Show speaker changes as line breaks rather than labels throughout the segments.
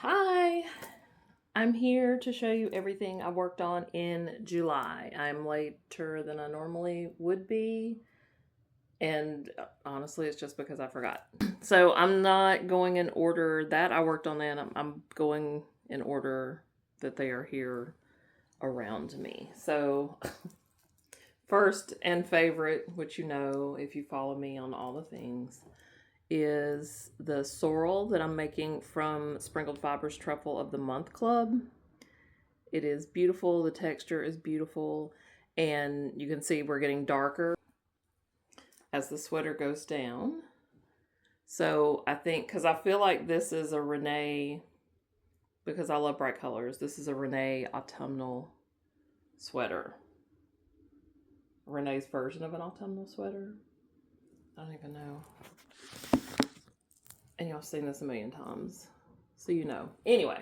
Hi, I'm here to show you everything I worked on in July. I'm later than I normally would be, and honestly, it's just because I forgot. So I'm not going in order that I worked on that. I'm going in order that they are here around me. So first and favorite, which you know if you follow me on all the things, is the sorrel that I'm making from Sprinkled Fibers Truffle of the Month Club. It is beautiful. The texture is beautiful. And you can see we're getting darker as the sweater goes down. So I think, because I feel like this is a Renee, because I love bright colors, this is a Renee autumnal sweater. Renee's version of an autumnal sweater. I don't even know. And y'all seen this a million times, so you know. Anyway,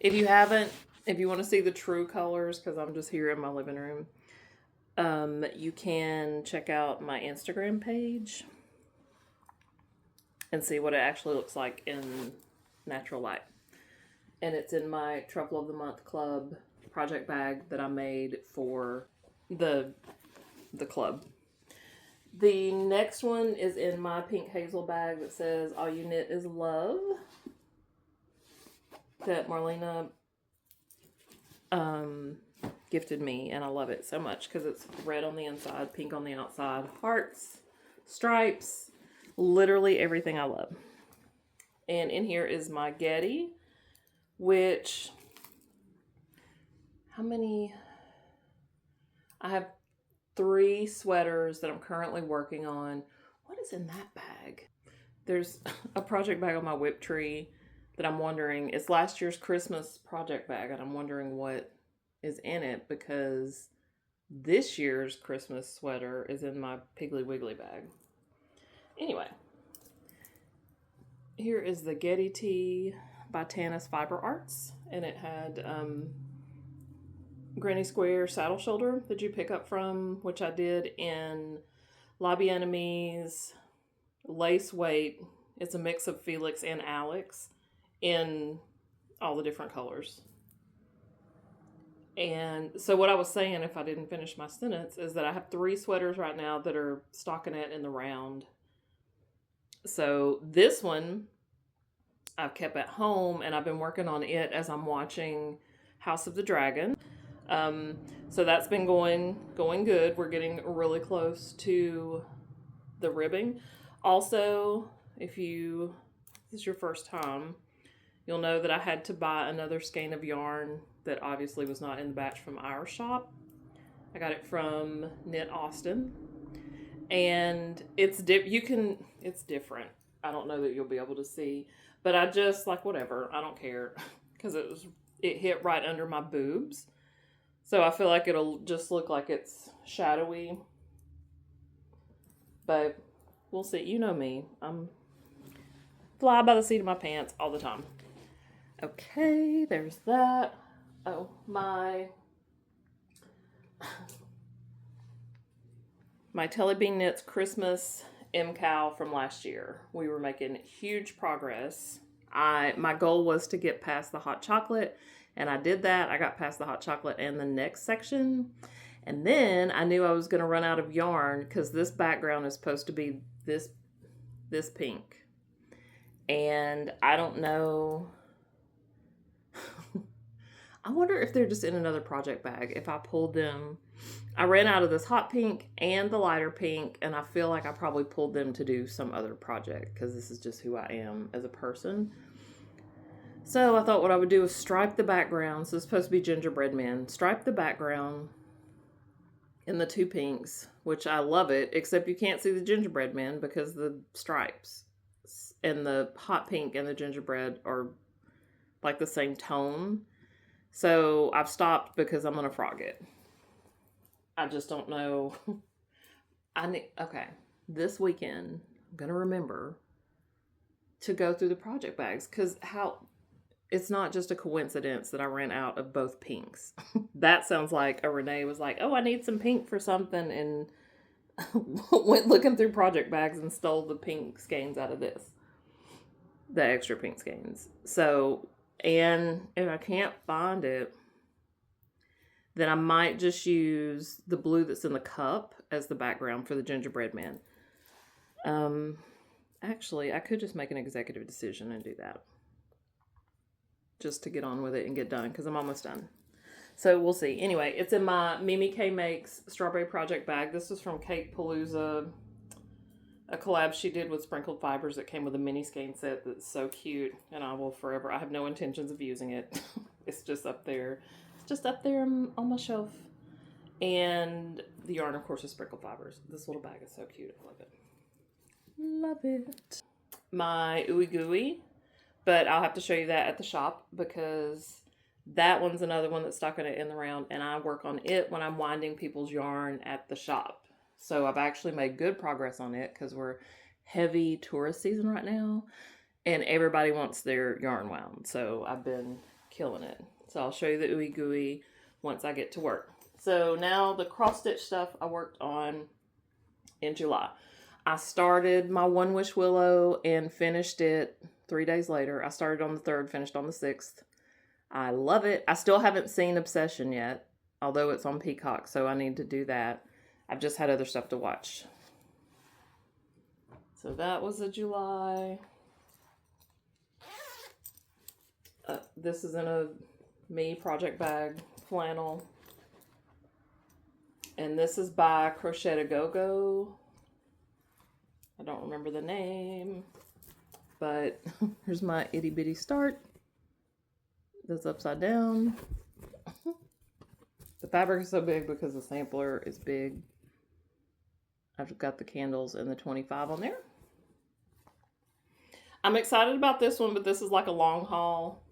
if you haven't, if you want to see the true colors, because I'm just here in my living room, you can check out my Instagram page and see what it actually looks like in natural light. And it's in my Truffle of the Month Club project bag that I made for the club. The next one is in my pink hazel bag that says "All You Knit Is Love," that Marlena gifted me, and I love it so much because it's red on the inside, pink on the outside, hearts, stripes, literally everything I love. And in here is my Getty, which, how many? I have 3 sweaters that I'm currently working on. What is in that bag? There's a project bag on my whip tree that I'm wondering, it's last year's Christmas project bag, and I'm wondering what is in it because this year's Christmas sweater is in my Piggly Wiggly bag. Anyway, here is the Getty tee by Tanis Fiber Arts, and it had Granny Square saddle shoulder that you pick up from, which I did in Lobby Enemies, lace weight. It's a mix of Felix and Alex in all the different colors. And so what I was saying, if I didn't finish my sentence, is that I have 3 sweaters right now that are stockinette in the round. So this one I've kept at home, and I've been working on it as I'm watching House of the Dragon. So that's been going good. We're getting really close to the ribbing. Also, if this is your first time, you'll know that I had to buy another skein of yarn that obviously was not in the batch from our shop. I got it from Knit Austin, and it's different. I don't know that you'll be able to see, but I just like whatever. I don't care because it hit right under my boobs. So I feel like it'll just look like it's shadowy. But we'll see. You know me. I'm fly by the seat of my pants all the time. Okay, there's that. Oh, my Telly Bean Knits Christmas MCal from last year. We were making huge progress. My goal was to get past the hot chocolate, and I did that. I got past the hot chocolate and the next section. And then I knew I was going to run out of yarn because this background is supposed to be this pink. And I don't know. I wonder if they're just in another project bag. If I pulled them, I ran out of this hot pink and the lighter pink, and I feel like I probably pulled them to do some other project because this is just who I am as a person. So I thought what I would do is stripe the background. So it's supposed to be gingerbread men. Stripe the background in the 2 pinks, which I love it, except you can't see the gingerbread men because the stripes and the hot pink and the gingerbread are like the same tone. So I've stopped because I'm going to frog it. I just don't know. Okay, this weekend, I'm going to remember to go through the project bags because it's not just a coincidence that I ran out of both pinks. That sounds like a Renee was like, oh, I need some pink for something, and went looking through project bags and stole the pink skeins out of this. The extra pink skeins. So, And if I can't find it, then I might just use the blue that's in the cup as the background for the gingerbread man. Actually, I could just make an executive decision and do that. Just to get on with it and get done, because I'm almost done. So we'll see. Anyway, it's in my Mimi K Makes Strawberry Project bag. This is from Cake Palooza, a collab she did with Sprinkled Fibers that came with a mini skein set that's so cute, and I will forever. I have no intentions of using it. It's just up there. It's just up there on my shelf. And the yarn, of course, is Sprinkled Fibers. This little bag is so cute. I love it. Love it. My Ooey Gooey, but I'll have to show you that at the shop because that one's another one that's stuck in the round, and I work on it when I'm winding people's yarn at the shop. So I've actually made good progress on it because we're heavy tourist season right now, and everybody wants their yarn wound. So I've been killing it. So I'll show you the Ooey Gooey once I get to work. So now the cross stitch stuff I worked on in July. I started my One Wish Willow and finished it 3 days later. I started on the 3rd, finished on the 6th. I love it. I still haven't seen Obsession yet, although it's on Peacock, so I need to do that. I've just had other stuff to watch. So that was a July. This is in a Me project bag flannel. And this is by Crochet to Go-Go. I don't remember the name, but here's my itty bitty start. That's upside down. The fabric is so big because the sampler is big. I've got the candles and the 25 on there. I'm excited about this one, but this is like a long haul.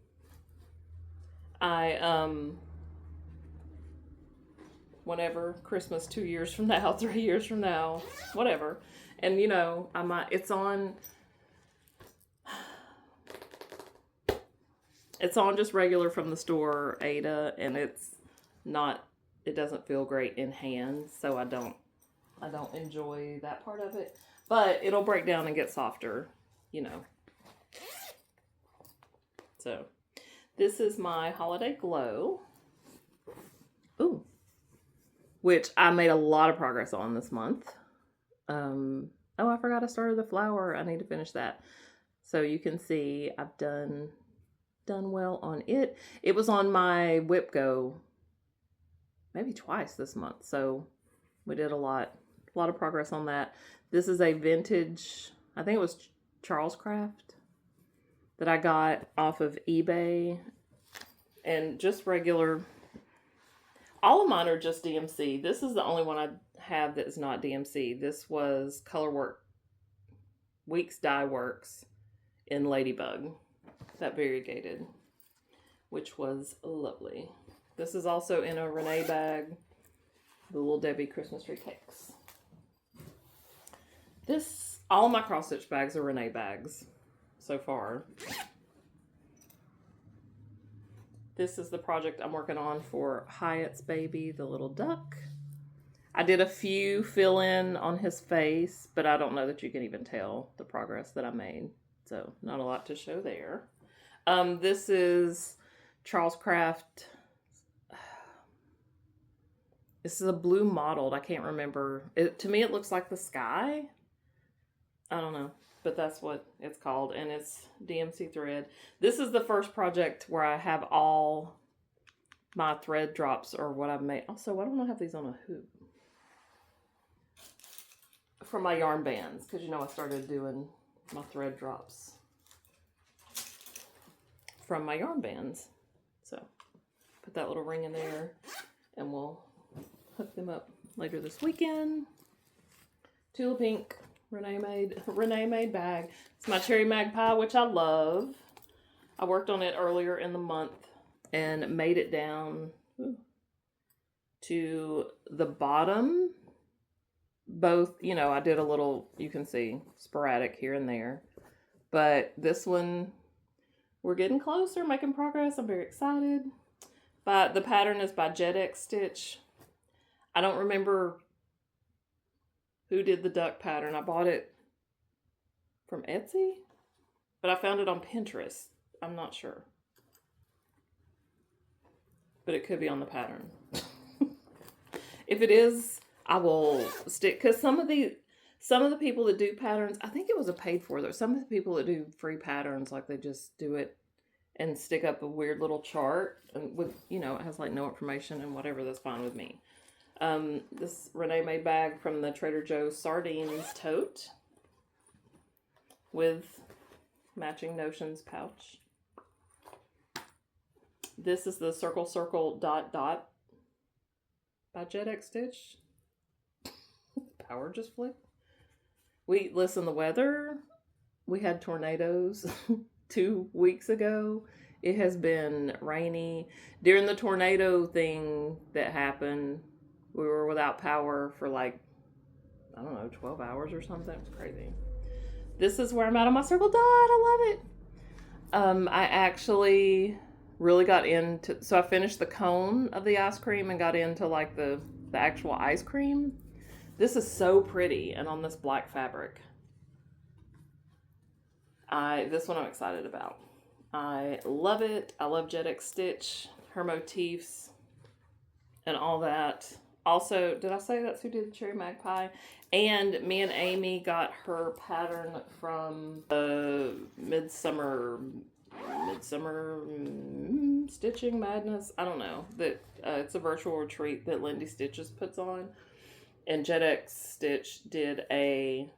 Whenever, Christmas 2 years from now, 3 years from now, whatever. And you know, it's on just regular from the store, Ada, and it doesn't feel great in hands, so I don't enjoy that part of it. But it'll break down and get softer, you know. So this is my Holiday Glow. Ooh. Which I made a lot of progress on this month. Oh, I forgot I started the flower. I need to finish that. So you can see I've done well on it. It was on my Whip Go maybe twice this month. So we did a lot of progress on that. This is a vintage, I think it was Charles Craft that I got off of eBay, and just regular. All of mine are just DMC. This is the only one I have that is not DMC. This was Weeks Dye Works in Ladybug, that variegated, which was lovely. This is also in a Renee bag, the Little Debbie Christmas tree cakes. All my cross stitch bags are Renee bags so far. This is the project I'm working on for Hyatt's baby, the little duck. I did a few fill-in on his face, but I don't know that you can even tell the progress that I made. So not a lot to show there. This is Charles Craft. This is a blue mottled. I can't remember. To me, it looks like the sky. I don't know. But that's what it's called, and it's DMC thread. This is the first project where I have all my thread drops or what I've made. Also, why don't I have these on a hoop? From my yarn bands, because you know I started doing my thread drops from my yarn bands. So, put that little ring in there, and we'll hook them up later this weekend. Tula Pink. Renee made bag. It's my Cherry Magpie, which I love. I worked on it earlier in the month and made it down to the bottom. Both, you know, I did a little, you can see, sporadic here and there. But this one, we're getting closer, making progress. I'm very excited. But the pattern is by Jet Stitch. I don't remember who did the duck pattern. I bought it from Etsy, but I found it on Pinterest. I'm not sure. but it could be on the pattern. If it is, I will stick, because some of the people that do patterns, I think it was a paid for though. Some of the people that do free patterns, like they just do it and stick up a weird little chart and with, you know, it has like no information and whatever, that's fine with me. This Renee made bag from the Trader Joe's sardines tote with matching notions pouch. This is the circle circle dot dot by Jet Stitch. Power just flipped. Listen, the weather, we had tornadoes 2 weeks ago. It has been rainy. During the tornado thing that happened, we were without power for like, I don't know, 12 hours or something. It was crazy. This is where I'm at on my circle dot. I love it. I actually really got into, so I finished the cone of the ice cream and got into like the actual ice cream. This is so pretty and on this black fabric. This one I'm excited about. I love it. I love Jet Stitch, her motifs, and all that. Also, did I say that's who did the Cherry Magpie? And me and Amy got her pattern from the Midsummer Stitching Madness. I don't know. That it's a virtual retreat that Lindy Stitches puts on, and Jet Stitch did a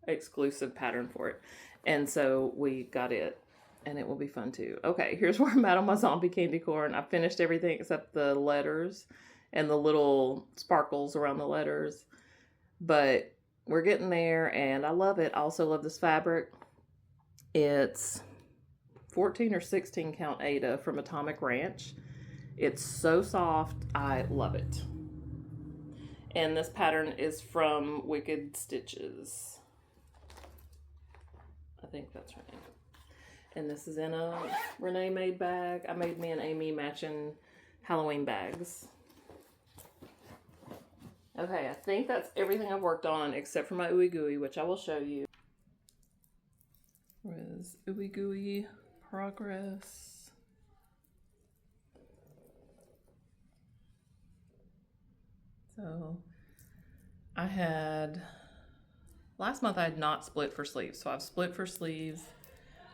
exclusive pattern for it, and so we got it. And it will be fun too. Okay, here's where I'm at on my zombie candy corn. I finished everything except the letters and the little sparkles around the letters. But we're getting there and I love it. I also love this fabric. It's 14 or 16 count Aida from Atomic Ranch. It's so soft. I love it. And this pattern is from Wicked Stitches. I think that's her name. And this is in a Renee made bag. I made me and Amy matching Halloween bags. Okay, I think that's everything I've worked on except for my Ooey Gooey, which I will show you. Where is Ooey Gooey progress? So last month I had not split for sleeves. So I've split for sleeves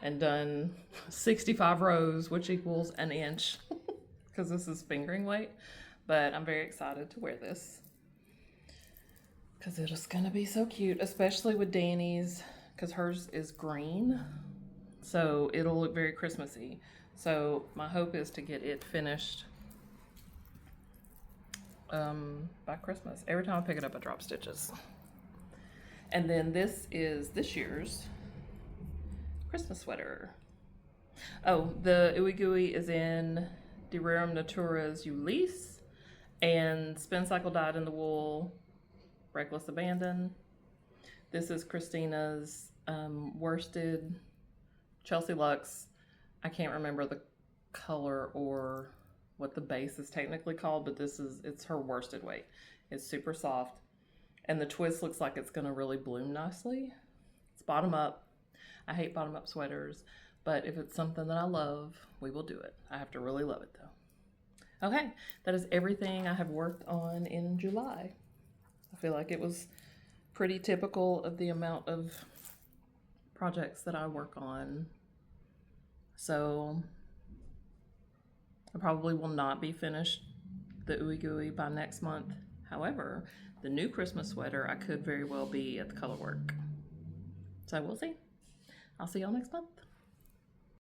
and done 65 rows, which equals an inch, because this is fingering weight. But I'm very excited to wear this, because it is gonna be so cute, especially with Danny's, because hers is green. So it'll look very Christmassy. So my hope is to get it finished by Christmas. Every time I pick it up, I drop stitches. And then this is this year's Christmas sweater. Oh, the Ooey Gooey is in De Rerum Natura's Ulysses and Spin Cycle Dyed in the Wool Reckless Abandon. This is Christina's worsted Chelsea Luxe. I can't remember the color or what the base is technically called, but it's her worsted weight. It's super soft and the twist looks like it's gonna really bloom nicely. It's bottom up. I hate bottom up sweaters, but if it's something that I love, we will do it. I have to really love it though. Okay, that is everything I have worked on in July. I feel like it was pretty typical of the amount of projects that I work on. So I probably will not be finished the Ooey Gooey by next month. However, the new Christmas sweater, I could very well be at the color work. So we'll see. I'll see y'all next month.